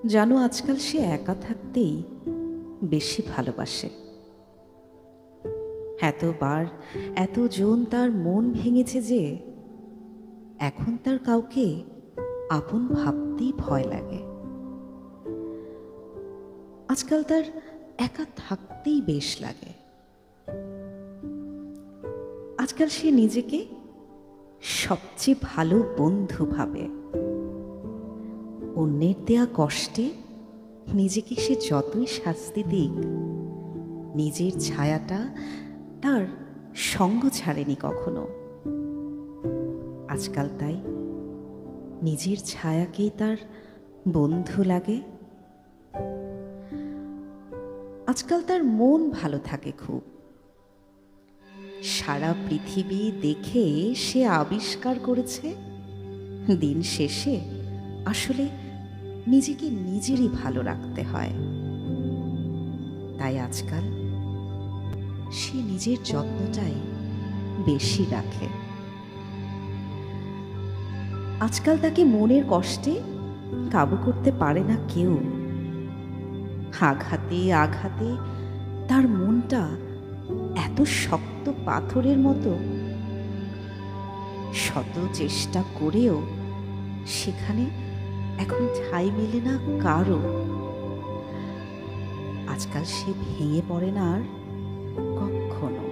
জানো, আজকাল সে একা থাকতেই বেশি ভালোবাসে। এতবার এতজন তার মন ভেঙেছে যে এখন তার কাউকে আপন ভাবতেই ভয় লাগে। আজকাল তার একা থাকতেই বেশ লাগে। আজকাল সে নিজেকে সবচেয়ে ভালো বন্ধু ভাবে। অন্যের দেয়া কষ্টে নিজেকে সে যতই শাস্তি দিক, নিজের ছায়াটা তার সঙ্গ ছাড়েনি কখনো। আজকাল তাই নিজের ছায়াকেই তার বন্ধু লাগে। আজকাল তার মন ভালো থাকে খুব। সারা পৃথিবী দেখে সে আবিষ্কার করেছে দিন শেষে আসলে নিজেকে নিজেরই ভালো রাখতে হয়। তাই আজকাল সে নিজের যত্নটাই বেশি রাখে। আজকাল তাকে মনের কষ্টে কাবু করতে পারে না কেউ। আঘাতে আঘাতে তার মনটা এত শক্ত পাথরের মতো, শত চেষ্টা করেও সেখানে এখন ঠাঁই মেলে না কারো। আজকাল সে ভেঙে পড়ে না আর কখনো।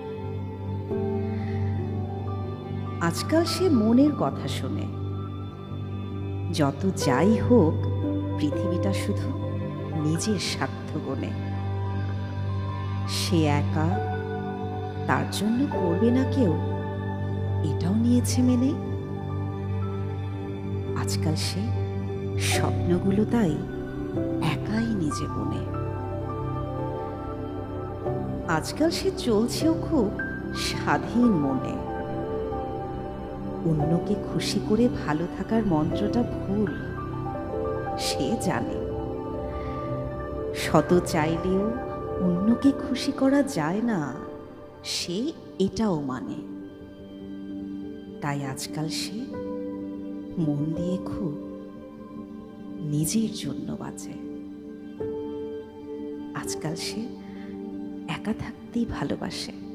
আজকাল সে মনের কথা শোনে। যত যাই হোক, পৃথিবীটা শুধু নিজের স্বার্থ গোনে। সে একা, তার জন্য করবে না কেউ, এটাও নিয়েছে মেনে। আজকাল সে স্বপ্নগুলো তাই একাই নিজে বুনে। আজকাল সে চলছেও খুব স্বাধীন মনে। অন্যকে খুশি করে ভালো থাকার মন্ত্রটা ভুল সে জানে। শত চাইলেও অন্যকে খুশি করা যায় না, সে এটাও মানে। তাই আজকাল সে মন দিয়ে খুব নিজের জন্য বাঁচে। আজকাল সে একা থাকতেই ভালোবাসে।